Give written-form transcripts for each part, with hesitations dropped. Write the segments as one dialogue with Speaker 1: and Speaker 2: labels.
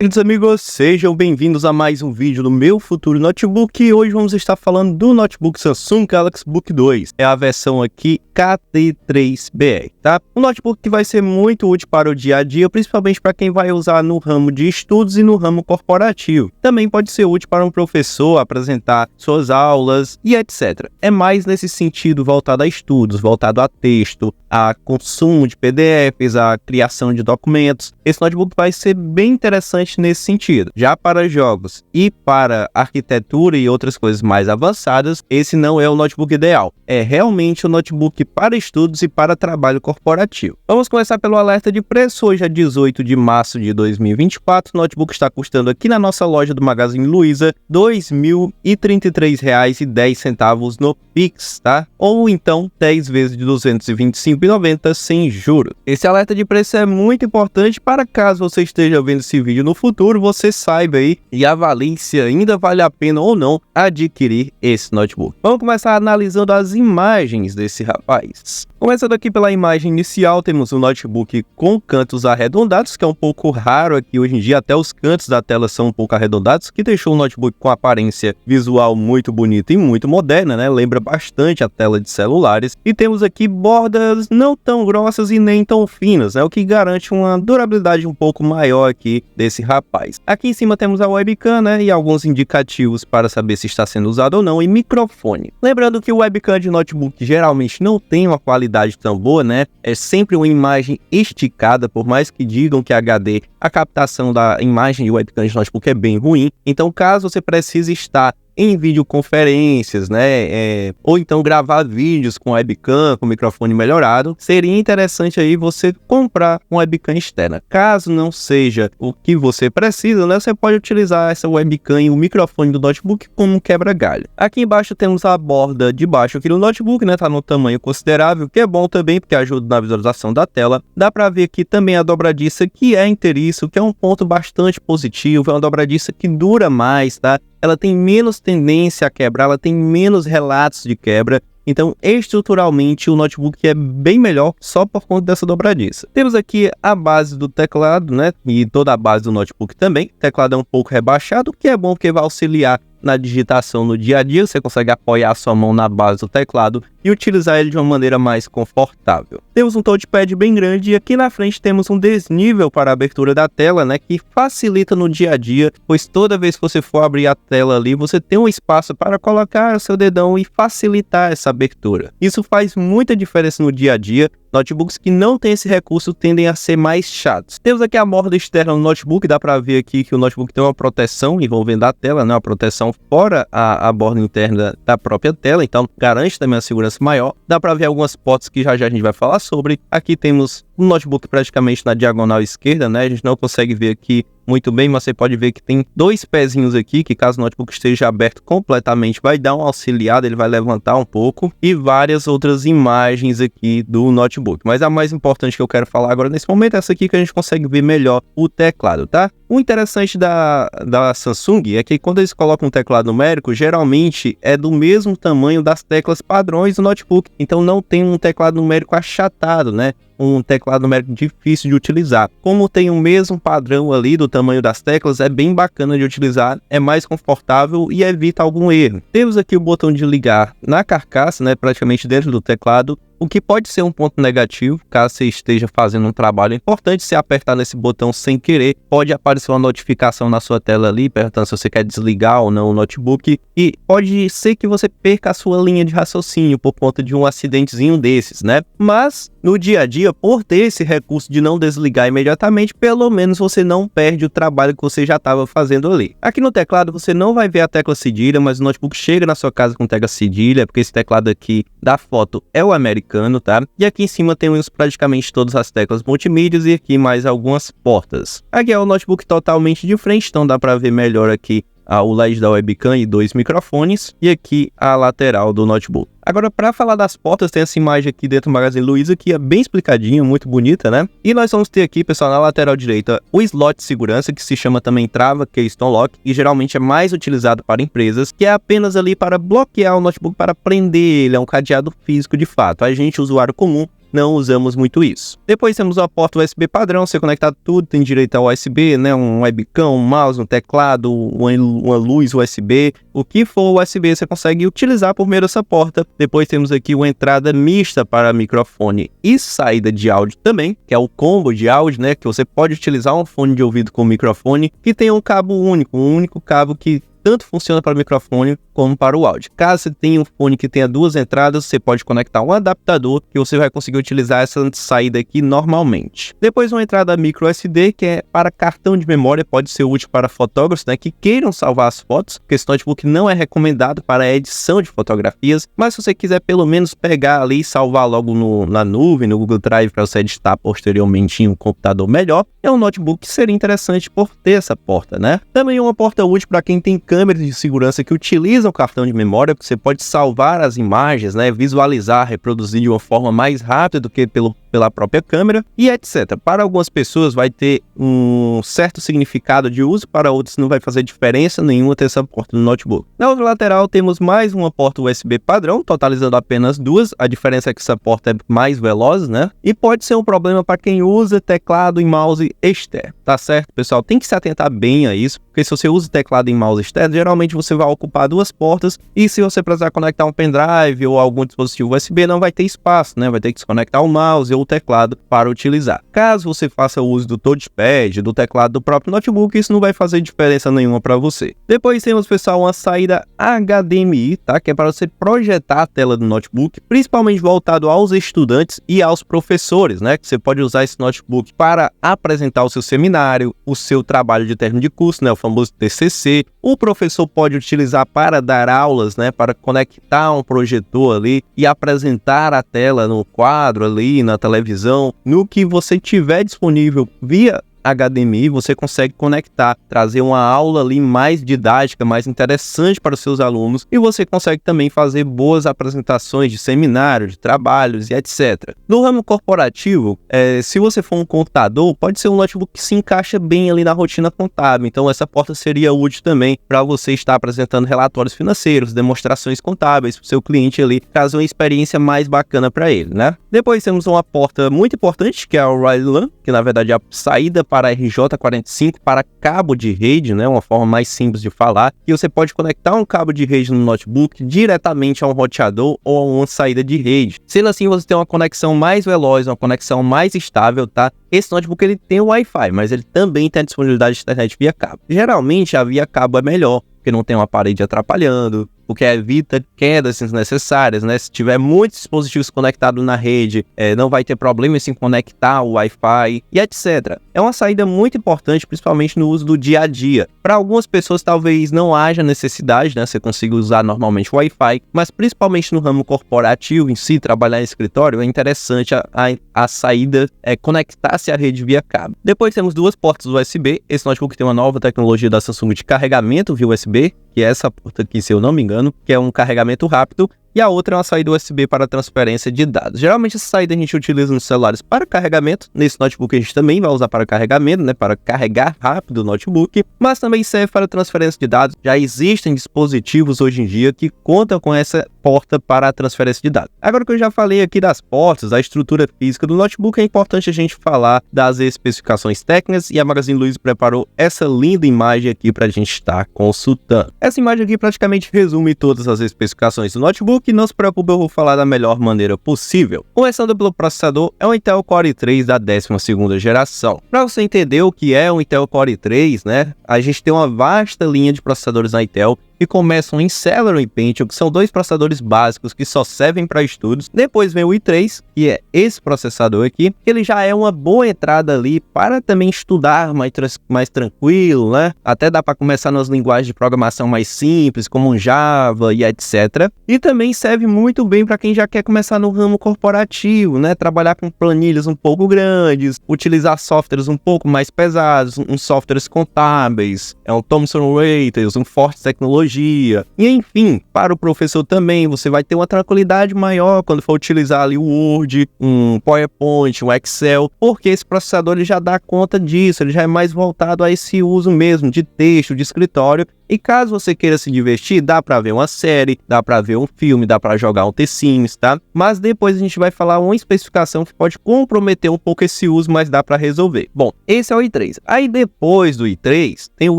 Speaker 1: Queridos amigos, sejam bem-vindos a mais um vídeo do meu futuro notebook e hoje vamos estar falando do notebook Samsung Galaxy Book 2. É a versão aqui KT3BR, tá? Um notebook que vai ser muito útil para o dia a dia, principalmente para quem vai usar no ramo de estudos e no ramo corporativo. Também pode ser útil para um professor apresentar suas aulas e etc. É mais nesse sentido voltado a estudos, voltado a texto, a consumo de PDFs, a criação de documentos. Esse notebook vai ser bem interessante nesse sentido. Já para jogos e para arquitetura e outras coisas mais avançadas, esse não é o notebook ideal. É realmente o notebook para estudos e para trabalho corporativo. Vamos começar pelo alerta de preço. Hoje é 18 de março de 2024. O notebook está custando aqui na nossa loja do Magazine Luiza R$ 2.033,10 no Pix, tá? Ou então 10 vezes de R$ 225,90 sem juros. Esse alerta de preço é muito importante para caso você esteja vendo esse vídeo no futuro, você saiba aí e avalie se ainda vale a pena ou não adquirir esse notebook. Vamos começar analisando as imagens desse rapaz. Começando aqui pela imagem inicial, temos um notebook com cantos arredondados, que é um pouco raro aqui hoje em dia, até os cantos da tela são um pouco arredondados, que deixou o notebook com aparência visual muito bonita e muito moderna, né? Lembra bastante a tela de celulares. E temos aqui bordas não tão grossas e nem tão finas, né? O que garante uma durabilidade um pouco maior aqui desse rapaz. Aqui em cima temos a webcam, né? E alguns indicativos para saber se está sendo usado ou não, e microfone. Lembrando que o webcam de notebook geralmente não tem uma qualidade tão boa, né? É sempre uma imagem esticada, por mais que digam que HD, a captação da imagem de webcam de notebook é bem ruim. Então, caso você precise estar em videoconferências, né, ou então gravar vídeos com webcam, com microfone melhorado, seria interessante aí você comprar uma webcam externa. Caso não seja o que você precisa, né, você pode utilizar essa webcam e o microfone do notebook como um quebra-galho. Aqui embaixo temos a borda de baixo aqui do notebook, né, tá no tamanho considerável, que é bom também porque ajuda na visualização da tela. Dá para ver aqui também a dobradiça, que é inteiriço, que é um ponto bastante positivo, é uma dobradiça que dura mais, tá? Ela tem menos tendência a quebrar, ela tem menos relatos de quebra. Então, estruturalmente, o notebook é bem melhor só por conta dessa dobradiça. Temos aqui a base do teclado, né? E toda a base do notebook também. O teclado é um pouco rebaixado, o que é bom porque vai auxiliar na digitação no dia a dia. Você consegue apoiar a sua mão na base do teclado e utilizar ele de uma maneira mais confortável. Temos um touchpad bem grande e aqui na frente temos um desnível para a abertura da tela, né, que facilita no dia a dia, pois toda vez que você for abrir a tela ali, você tem um espaço para colocar o seu dedão e facilitar essa abertura. Isso faz muita diferença no dia a dia. Notebooks que não têm esse recurso tendem a ser mais chatos. Temos aqui a borda externa do notebook, dá para ver aqui que o notebook tem uma proteção envolvendo a tela, né? Uma proteção fora a borda interna da própria tela, então garante também uma segurança maior. Dá para ver algumas portas que já a gente vai falar sobre. Aqui temos um notebook praticamente na diagonal esquerda, né? A gente não consegue ver aqui muito bem, mas você pode ver que tem dois pezinhos aqui, que caso o notebook esteja aberto completamente, vai dar uma auxiliada, ele vai levantar um pouco, e várias outras imagens aqui do notebook. Mas a mais importante que eu quero falar agora nesse momento é essa aqui, que a gente consegue ver melhor o teclado, tá? O interessante da Samsung é que quando eles colocam um teclado numérico, geralmente é do mesmo tamanho das teclas padrões do notebook, então não tem um teclado numérico achatado, né? Um teclado numérico difícil de utilizar. Como tem o mesmo padrão ali do tamanho das teclas, é bem bacana de utilizar, é mais confortável e evita algum erro. Temos aqui o botão de ligar na carcaça, né, praticamente dentro do teclado, o que pode ser um ponto negativo, caso você esteja fazendo um trabalho importante. Se apertar nesse botão sem querer, pode aparecer uma notificação na sua tela ali, perguntando se você quer desligar ou não o notebook, e pode ser que você perca a sua linha de raciocínio por conta de um acidentezinho desses, né? Mas, no dia a dia, por ter esse recurso de não desligar imediatamente, pelo menos você não perde o trabalho que você já estava fazendo ali. Aqui no teclado você não vai ver a tecla cedilha, mas o notebook chega na sua casa com tecla cedilha, porque esse teclado aqui da foto é o americano, tá? E aqui em cima temos praticamente todas as teclas multimídias e aqui mais algumas portas. Aqui é o notebook totalmente de frente, então dá para ver melhor aqui o LED da webcam e dois microfones, e aqui a lateral do notebook. Agora, para falar das portas, tem essa imagem aqui dentro do Magazine Luiza, que é bem explicadinha, muito bonita, né? E nós vamos ter aqui, pessoal, na lateral direita, o slot de segurança, que se chama também trava Keystone Lock, e geralmente é mais utilizado para empresas, que é apenas ali para bloquear o notebook, para prender ele, é um cadeado físico de fato. A gente, usuário comum, não usamos muito isso. Depois temos a porta USB padrão, você conectar tudo, tem direito ao USB, né? Um webcam, um mouse, um teclado, uma luz USB, o que for USB você consegue utilizar por meio dessa porta. Depois temos aqui uma entrada mista para microfone e saída de áudio também, que é o combo de áudio, né? Que você pode utilizar um fone de ouvido com microfone que tem um cabo único, um único cabo que tanto funciona para o microfone como para o áudio. Caso você tenha um fone que tenha duas entradas, você pode conectar um adaptador que você vai conseguir utilizar essa saída aqui normalmente. Depois uma entrada micro SD, que é para cartão de memória, pode ser útil para fotógrafos, né, que queiram salvar as fotos, porque esse notebook não é recomendado para a edição de fotografias, mas se você quiser pelo menos pegar ali e salvar logo na nuvem, no Google Drive, para você editar posteriormente em um computador melhor, é um notebook que seria interessante por ter essa porta, né? Também uma porta útil para quem tem câmeras de segurança que utilizam o cartão de memória, porque você pode salvar as imagens, né, visualizar, reproduzir de uma forma mais rápida do que pela própria câmera e etc. Para algumas pessoas vai ter um certo significado de uso, para outros não vai fazer diferença nenhuma ter essa porta no notebook. Na outra lateral temos mais uma porta USB padrão, totalizando apenas duas. A diferença é que essa porta é mais veloz, né? E pode ser um problema para quem usa teclado e mouse externo, tá certo, pessoal? Tem que se atentar bem a isso, porque se você usa teclado e mouse externo, geralmente você vai ocupar duas portas e se você precisar conectar um pendrive ou algum dispositivo USB, não vai ter espaço, né? Vai ter que desconectar o mouse ou o teclado para utilizar. Caso você faça uso do touchpad, do teclado do próprio notebook, isso não vai fazer diferença nenhuma para você. Depois temos, pessoal, uma saída HDMI, tá? Que é para você projetar a tela do notebook, principalmente voltado aos estudantes e aos professores, né? Que você pode usar esse notebook para apresentar o seu seminário, o seu trabalho de término de curso, né? O famoso TCC. O professor pode utilizar para dar aulas, né? Para conectar um projetor ali e apresentar a tela no quadro ali, na televisão, no que você tiver disponível via HDMI, você consegue conectar, trazer uma aula ali mais didática, mais interessante para os seus alunos e você consegue também fazer boas apresentações de seminários, de trabalhos e etc. No ramo corporativo, se você for um contador, pode ser um notebook que se encaixa bem ali na rotina contábil, então essa porta seria útil também para você estar apresentando relatórios financeiros, demonstrações contábeis para o seu cliente ali, trazer uma experiência mais bacana para ele, né? Depois temos uma porta muito importante, que é a Wireless LAN, que na verdade é a saída para RJ45 para cabo de rede, né? Uma forma mais simples de falar, que você pode conectar um cabo de rede no notebook diretamente a um roteador ou a uma saída de rede. Sendo assim, você tem uma conexão mais veloz, uma conexão mais estável, tá? Esse notebook ele tem o Wi-Fi, mas ele também tem a disponibilidade de internet via cabo. Geralmente a via cabo é melhor, porque não tem uma parede atrapalhando, porque evita quedas desnecessárias, né? Se tiver muitos dispositivos conectados na rede, não vai ter problema em conectar o Wi-Fi e etc. É uma saída muito importante, principalmente no uso do dia a dia. Para algumas pessoas talvez não haja necessidade, né? Você consiga usar normalmente o Wi-Fi, mas principalmente no ramo corporativo em si, trabalhar em escritório, é interessante a saída conectar-se à rede via cabo. Depois temos duas portas USB. Esse notebook tem uma nova tecnologia da Samsung de carregamento via USB, que é essa porta aqui, se eu não me engano, que é um carregamento rápido, e a outra é uma saída USB para transferência de dados. Geralmente essa saída a gente utiliza nos celulares para carregamento, nesse notebook a gente também vai usar para carregamento, né, para carregar rápido o notebook, mas também serve para transferência de dados. Já existem dispositivos hoje em dia que contam com essa porta para a transferência de dados. Agora que eu já falei aqui das portas, da estrutura física do notebook, é importante a gente falar das especificações técnicas e a Magazine Luiza preparou essa linda imagem aqui para a gente estar consultando. Essa imagem aqui praticamente resume todas as especificações do notebook. Não se preocupe, eu vou falar da melhor maneira possível. Começando pelo processador, é um Intel Core i3 da 12ª geração. Para você entender o que é um Intel Core i3, né, a gente tem uma vasta linha de processadores na Intel que começam em Celeron e Pentium, que são dois processadores básicos que só servem para estudos. Depois vem o i3, que é esse processador aqui, que ele já é uma boa entrada ali para também estudar mais tranquilo, né? Até dá para começar nas linguagens de programação mais simples, como Java e etc. E também serve muito bem para quem já quer começar no ramo corporativo, né? Trabalhar com planilhas um pouco grandes, utilizar softwares um pouco mais pesados, uns softwares contábeis, um Thomson Reuters, um Forte Tecnologia. E enfim, para o professor também, você vai ter uma tranquilidade maior quando for utilizar ali o Word, um PowerPoint, um Excel, porque esse processador ele já dá conta disso, ele já é mais voltado a esse uso mesmo de texto, de escritório, E caso você queira se divertir, dá pra ver uma série, dá pra ver um filme, dá pra jogar um The Sims, tá? Mas depois a gente vai falar uma especificação que pode comprometer um pouco esse uso, mas dá pra resolver. Bom, esse é o i3. Aí depois do i3, tem o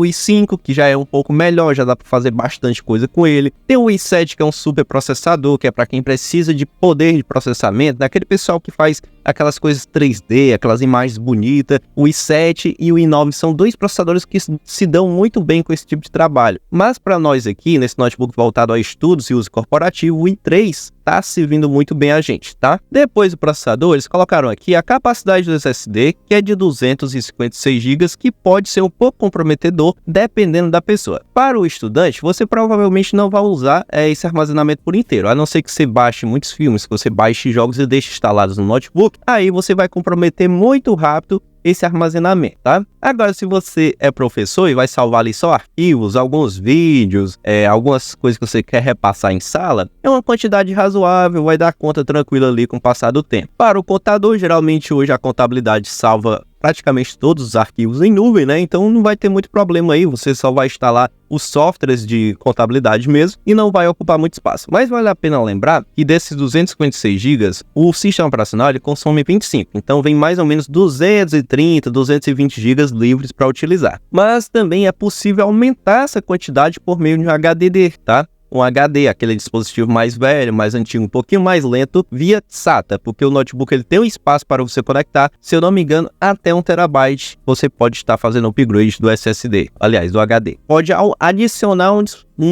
Speaker 1: i5, que já é um pouco melhor, já dá pra fazer bastante coisa com ele. Tem o i7, que é um super processador, que é pra quem precisa de poder de processamento, daquele pessoal que faz aquelas coisas 3D, aquelas imagens bonitas. O i7 e o i9 são dois processadores que se dão muito bem com esse tipo de trabalho. Mas para nós aqui, nesse notebook voltado a estudos e uso corporativo, o i3 tá servindo muito bem a gente, tá? Depois do processador, eles colocaram aqui a capacidade do SSD, que é de 256 GB, que pode ser um pouco comprometedor, dependendo da pessoa. Para o estudante, você provavelmente não vai usar esse armazenamento por inteiro, a não ser que você baixe muitos filmes, que você baixe jogos e deixe instalados no notebook, aí você vai comprometer muito rápido esse armazenamento, tá? Agora, se você é professor e vai salvar ali só arquivos, alguns vídeos, algumas coisas que você quer repassar em sala, é uma quantidade razoável, vai dar conta tranquila ali com o passar do tempo. Para o contador, geralmente hoje a contabilidade salva praticamente todos os arquivos em nuvem, né? Então não vai ter muito problema aí, você só vai instalar os softwares de contabilidade mesmo e não vai ocupar muito espaço. Mas vale a pena lembrar que desses 256 GB, o sistema operacional ele consome 25, então vem mais ou menos 230, 220 GB livres para utilizar. Mas também é possível aumentar essa quantidade por meio de um HDD, tá? Um HD, aquele dispositivo mais velho, mais antigo, um pouquinho mais lento, via SATA, porque o notebook ele tem um espaço para você conectar, se eu não me engano, até 1 TB você pode estar fazendo upgrade do SSD, aliás, do HD. Pode adicionar um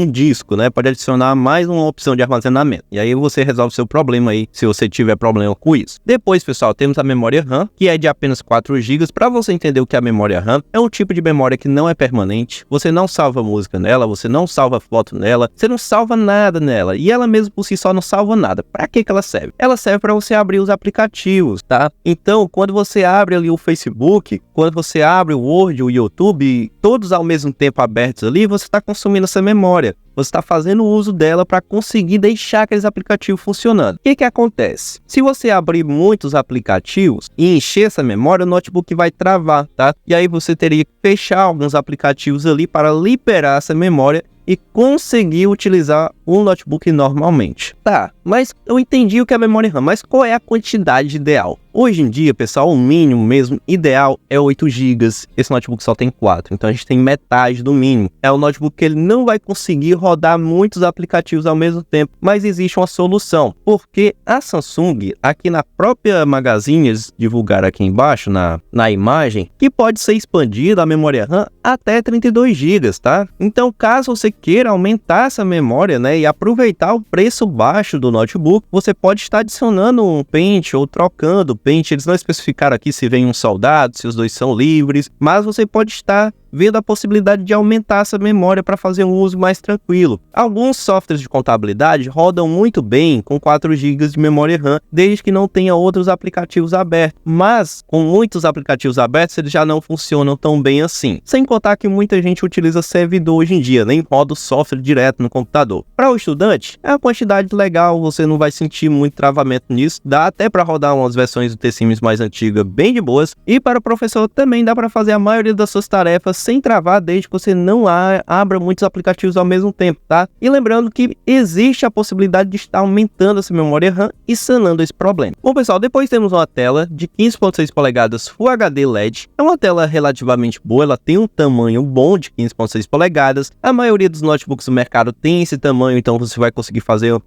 Speaker 1: disco, né? Pode adicionar mais uma opção de armazenamento. E aí você resolve seu problema aí, se você tiver problema com isso. Depois, pessoal, temos a memória RAM, que é de apenas 4 GB. Para você entender o que é a memória RAM, é um tipo de memória que não é permanente. Você não salva música nela, você não salva foto nela, você não salva nada nela. E ela mesmo por si só não salva nada. Para que ela serve? Ela serve para você abrir os aplicativos, tá? Então, quando você abre ali o Facebook, quando você abre o Word, o YouTube, todos ao mesmo tempo abertos ali, você está consumindo essa memória. Você está fazendo uso dela para conseguir deixar aqueles aplicativos funcionando. O que acontece? Se você abrir muitos aplicativos e encher essa memória, o notebook vai travar, tá? E aí você teria que fechar alguns aplicativos ali para liberar essa memória e conseguir utilizar um notebook normalmente. Tá, mas eu entendi o que é a memória RAM, mas qual é a quantidade ideal? Hoje em dia, pessoal, o mínimo mesmo ideal é 8 GB. Esse notebook só tem 4, então a gente tem metade do mínimo. É um notebook que ele não vai conseguir rodar muitos aplicativos ao mesmo tempo, mas existe uma solução, porque a Samsung, aqui na própria Magazine, eles divulgaram aqui embaixo na imagem, que pode ser expandida a memória RAM até 32 GB, tá? Então, caso você queira aumentar essa memória, né, e aproveitar o preço baixo do notebook, você pode estar adicionando um pente ou trocando o pente. Eles não especificaram aqui se vem um soldado, se os dois são livres, mas você pode estar vendo a possibilidade de aumentar essa memória para fazer um uso mais tranquilo. Alguns softwares de contabilidade rodam muito bem com 4 GB de memória RAM, desde que não tenha outros aplicativos abertos, mas com muitos aplicativos abertos eles já não funcionam tão bem assim. Sem contar que muita gente utiliza servidor hoje em dia, nem roda o software direto no computador. Para o estudante, é uma quantidade legal, você não vai sentir muito travamento nisso, dá até para rodar umas versões do The Sims mais antigas bem de boas, e para o professor também dá para fazer a maioria das suas tarefas sem travar, desde que você não abra muitos aplicativos ao mesmo tempo, tá? E lembrando que existe a possibilidade de estar aumentando essa memória RAM e sanando esse problema. Bom, pessoal, depois temos uma tela de 15.6 polegadas Full HD LED. É uma tela relativamente boa, ela tem um tamanho bom de 15.6 polegadas. A maioria dos notebooks do mercado tem esse tamanho, então você vai conseguir fazer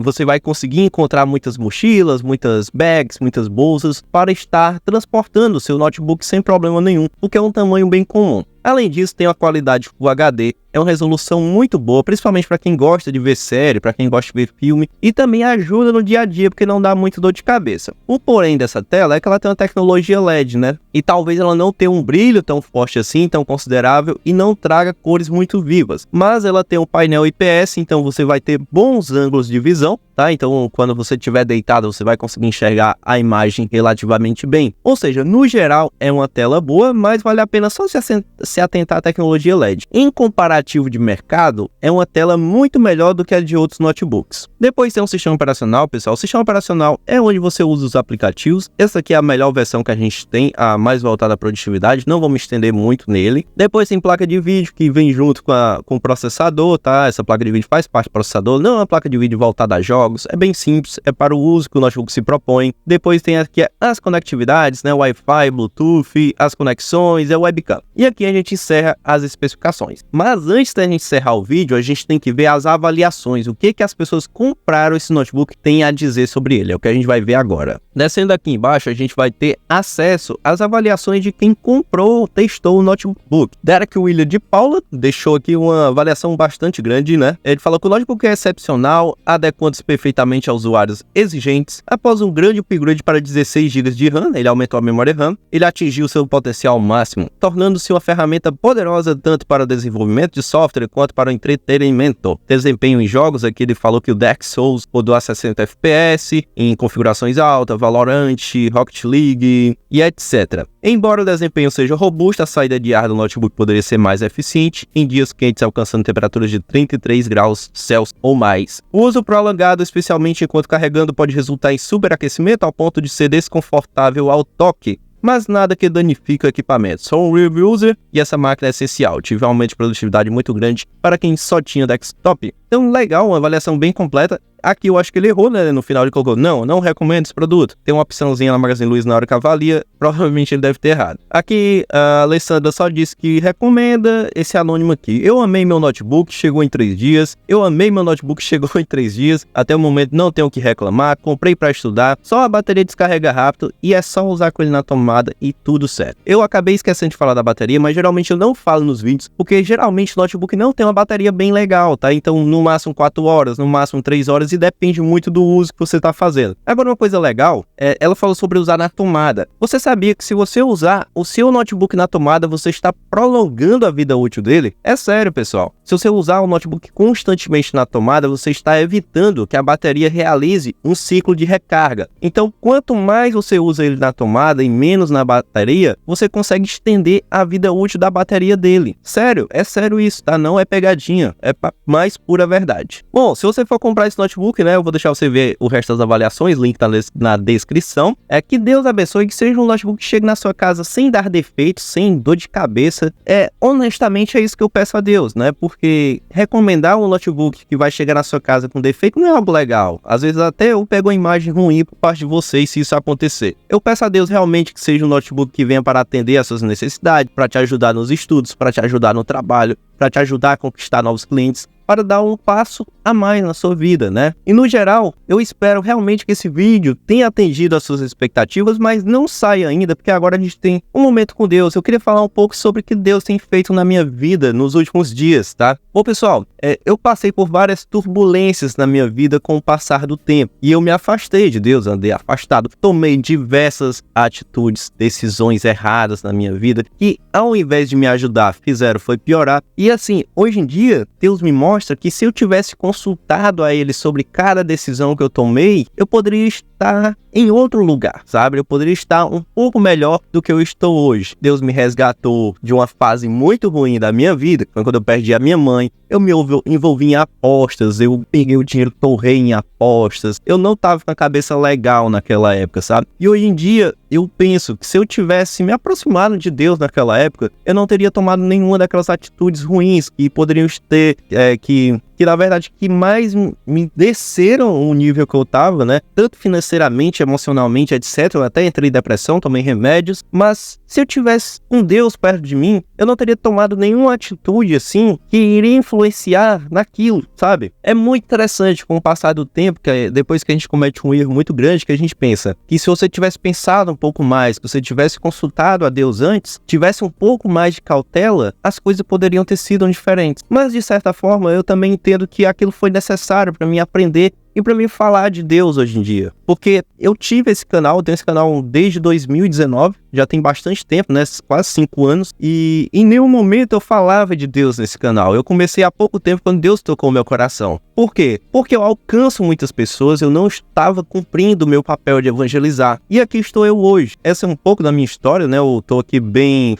Speaker 1: você vai conseguir encontrar muitas mochilas, muitas bags, muitas bolsas para estar transportando o seu notebook sem problema nenhum, porque é um tamanho bem comum. Além disso, tem uma qualidade Full HD, é uma resolução muito boa, principalmente para quem gosta de ver série, para quem gosta de ver filme, e também ajuda no dia a dia, porque não dá muito dor de cabeça. O porém dessa tela é que ela tem uma tecnologia LED, né? E talvez ela não tenha um brilho tão forte assim, tão considerável, e não traga cores muito vivas. Mas ela tem um painel IPS, então você vai ter bons ângulos de visão, tá? Então, quando você estiver deitado, você vai conseguir enxergar a imagem relativamente bem. Ou seja, no geral, é uma tela boa, mas vale a pena só se atentar à tecnologia LED. Em comparativo indicativo de mercado, é uma tela muito melhor do que a de outros notebooks. Depois tem um sistema operacional, pessoal. O sistema operacional é onde você usa os aplicativos. Essa aqui é a melhor versão que a gente tem, a mais voltada à produtividade. Não vou me estender muito nele. Depois tem placa de vídeo que vem junto com o processador, tá? Essa placa de vídeo faz parte do processador. Não é uma placa de vídeo voltada a jogos. É bem simples, é para o uso que o notebook se propõe. Depois tem aqui as conectividades, né? Wi-Fi, Bluetooth, as conexões, é webcam. E aqui a gente encerra as especificações. Mas antes da gente encerrar o vídeo, a gente tem que ver as avaliações. O que as pessoas compraram esse notebook têm a dizer sobre ele. É o que a gente vai ver agora. Descendo aqui embaixo, a gente vai ter acesso às avaliações de quem comprou, testou o notebook. Derek William de Paula deixou aqui uma avaliação bastante grande, né? Ele falou que o notebook é excepcional, adequando-se perfeitamente a usuários exigentes. Após um grande upgrade para 16 GB de RAM, ele aumentou a memória RAM, ele atingiu seu potencial máximo, tornando-se uma ferramenta poderosa tanto para o desenvolvimento de software quanto para o entretenimento. Desempenho em jogos, aqui ele falou que o Dark Souls rodou a 60 FPS, em configurações altas, Valorant, Rocket League e etc. Embora o desempenho seja robusto, a saída de ar do notebook poderia ser mais eficiente em dias quentes, alcançando temperaturas de 33 graus Celsius ou mais. O uso prolongado, especialmente enquanto carregando, pode resultar em superaquecimento ao ponto de ser desconfortável ao toque, mas nada que danifique o equipamento. Sou um review user e essa máquina é essencial. Tive um aumento de produtividade muito grande para quem só tinha desktop. Então, legal, uma avaliação bem completa. Aqui eu acho que ele errou, né? No final ele colocou, não recomendo esse produto. Tem uma opçãozinha na Magazine Luiza na hora que avalia, provavelmente ele deve ter errado. Aqui a Alessandra só disse que recomenda esse anônimo aqui. Eu amei meu notebook, chegou em 3 dias. Eu amei meu notebook, chegou em 3 dias. Até o momento não tenho o que reclamar, comprei para estudar. Só a bateria descarrega rápido e é só usar com ele na tomada e tudo certo. Eu acabei esquecendo de falar da bateria, mas geralmente eu não falo nos vídeos, porque geralmente o notebook não tem uma bateria bem legal, tá? Então no máximo 4 horas, no máximo 3 horas e depende muito do uso que você está fazendo. Agora uma coisa legal, ela falou sobre usar na tomada. Você sabia que se você usar o seu notebook na tomada, você está prolongando a vida útil dele? É sério, pessoal. Se você usar o notebook constantemente na tomada, você está evitando que a bateria realize um ciclo de recarga. Então, quanto mais você usa ele na tomada e menos na bateria, você consegue estender a vida útil da bateria dele. Sério, é sério isso, tá? Não é pegadinha, é mais pura verdade. Bom, se você for comprar esse notebook, né, eu vou deixar você ver o resto das avaliações, link tá na descrição. Que Deus abençoe, que seja um notebook que chegue na sua casa sem dar defeitos, sem dor de cabeça. Honestamente é isso que eu peço a Deus, né? Porque recomendar um notebook que vai chegar na sua casa com defeito não é algo legal. Às vezes até eu pego uma imagem ruim por parte de vocês se isso acontecer. Eu peço a Deus realmente que seja um notebook que venha para atender às suas necessidades, para te ajudar nos estudos, para te ajudar no trabalho, para te ajudar a conquistar novos clientes, para dar um passo a mais na sua vida, né? E no geral, eu espero realmente que esse vídeo tenha atendido as suas expectativas, mas não saia ainda, porque agora a gente tem um momento com Deus. Eu queria falar um pouco sobre o que Deus tem feito na minha vida nos últimos dias, tá? Bom, pessoal, eu passei por várias turbulências na minha vida com o passar do tempo, e eu me afastei de Deus, andei afastado, tomei diversas atitudes, decisões erradas na minha vida, que ao invés de me ajudar, fizeram foi piorar. E assim, hoje em dia, Deus me mostra que se eu tivesse consultado a Ele sobre cada decisão que eu tomei, eu poderia estar em outro lugar, sabe? Eu poderia estar um pouco melhor do que eu estou hoje. Deus me resgatou de uma fase muito ruim da minha vida, foi quando eu perdi a minha mãe. Eu me envolvi em apostas, eu peguei o dinheiro, torrei em apostas. Eu não estava com a cabeça legal naquela época, sabe? E hoje em dia, eu penso que se eu tivesse me aproximado de Deus naquela época, eu não teria tomado nenhuma daquelas atitudes ruins que poderiam ter, que na verdade, que mais me desceram o nível que eu tava, né? Tanto financeiramente, emocionalmente, etc. Eu até entrei em depressão, tomei remédios. Mas se eu tivesse um Deus perto de mim, eu não teria tomado nenhuma atitude assim que iria influenciar naquilo, sabe? É muito interessante com o passar do tempo, que depois que a gente comete um erro muito grande, que a gente pensa que se você tivesse pensado um pouco mais, que você tivesse consultado a Deus antes, tivesse um pouco mais de cautela, as coisas poderiam ter sido diferentes. Mas de certa forma, eu também entendo que aquilo foi necessário para mim aprender e para mim falar de Deus hoje em dia. Porque eu tive esse canal, eu tenho esse canal desde 2019, já tem bastante tempo, né? Quase 5 anos. E em nenhum momento eu falava de Deus nesse canal. Eu comecei há pouco tempo quando Deus tocou o meu coração. Por quê? Porque eu alcanço muitas pessoas, eu não estava cumprindo o meu papel de evangelizar. E aqui estou eu hoje. Essa é um pouco da minha história, né? Eu tô aqui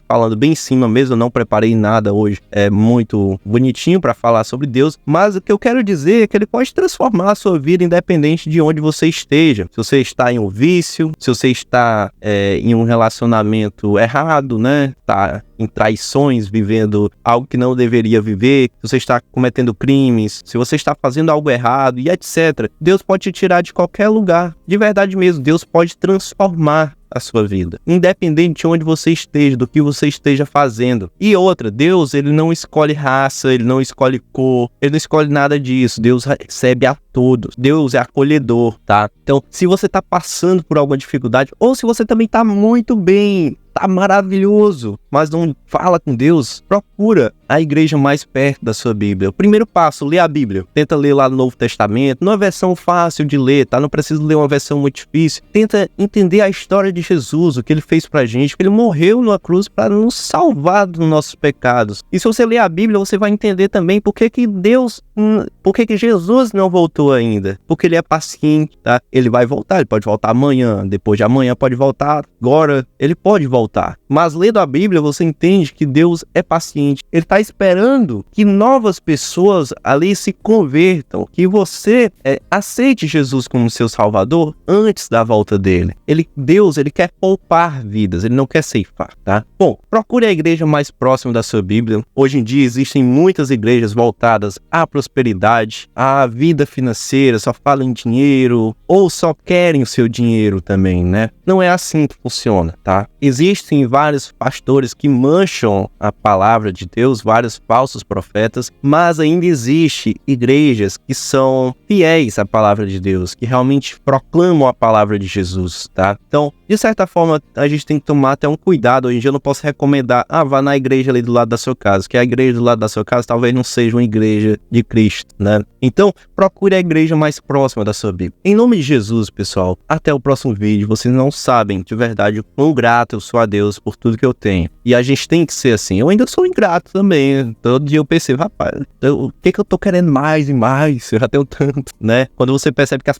Speaker 1: falando bem em cima mesmo, eu não preparei nada hoje. É muito bonitinho para falar sobre Deus. Mas o que eu quero dizer é que ele pode transformar a sua vida independente de onde você esteja. Se você está em um vício, se você está em um relacionamento errado, né? Tá em traições, vivendo algo que não deveria viver, se você está cometendo crimes, se você está fazendo algo errado e etc. Deus pode te tirar de qualquer lugar. De verdade mesmo, Deus pode transformar a sua vida, independente de onde você esteja, do que você esteja fazendo. E outra, Deus, ele não escolhe raça, ele não escolhe cor, ele não escolhe nada disso. Deus recebe a todos. Deus é acolhedor, tá? Então, se você tá passando por alguma dificuldade, ou se você também tá muito bem, tá maravilhoso, mas não fala com Deus, procura a igreja mais perto da sua Bíblia. O primeiro passo, lê a Bíblia. Tenta ler lá no Novo Testamento, numa versão fácil de ler, tá? Não precisa ler uma versão muito difícil. Tenta entender a história de Jesus, o que ele fez pra gente, que ele morreu numa cruz para nos salvar dos nossos pecados. E se você ler a Bíblia, você vai entender também por que Jesus não voltou ainda. Porque ele é paciente, tá? Ele vai voltar, ele pode voltar amanhã, depois de amanhã pode voltar, agora ele pode voltar. Mas lendo a Bíblia, você entende que Deus é paciente. Ele está esperando que novas pessoas ali se convertam, que você aceite Jesus como seu Salvador antes da volta dele. Deus quer poupar vidas, ele não quer ceifar, tá? Bom, procure a igreja mais próxima da sua Bíblia. Hoje em dia existem muitas igrejas voltadas à prosperidade, à vida financeira, só falam em dinheiro ou só querem o seu dinheiro também, né? Não é assim que funciona, tá? Existem vários pastores que mancham a palavra de Deus, vários falsos profetas, mas ainda existe igrejas que são fiéis à palavra de Deus, que realmente proclamam a palavra de Jesus, tá? Então, de certa forma, a gente tem que tomar até um cuidado. Hoje em dia eu não posso recomendar, vá na igreja ali do lado da sua casa, que a igreja do lado da sua casa talvez não seja uma igreja de Cristo, né? Então, procure a igreja mais próxima da sua Bíblia. Em nome de Jesus, pessoal, até o próximo vídeo. Vocês não sabem, de verdade, o quão grato eu sou a Deus por tudo que eu tenho. E a gente tem que ser assim. Eu ainda sou ingrato também. Todo dia eu percebo, rapaz, o que eu tô querendo mais e mais? Eu já tenho tanto, né? Quando você percebe que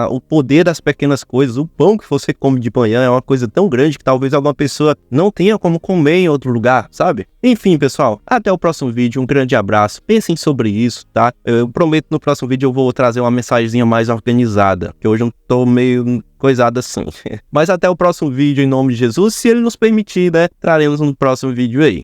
Speaker 1: o poder das pequenas coisas, o pão que você come de manhã é uma coisa tão grande que talvez alguma pessoa não tenha como comer em outro lugar, sabe? Enfim, pessoal, até o próximo vídeo. Um grande abraço. Pensem sobre isso, tá? Eu prometo no próximo vídeo eu vou trazer uma mensagenzinha mais organizada, que hoje eu tô meio coisado assim. Mas até o próximo vídeo, em nome de Jesus. Se ele nos permitir, né? Traremos um próximo vídeo aí.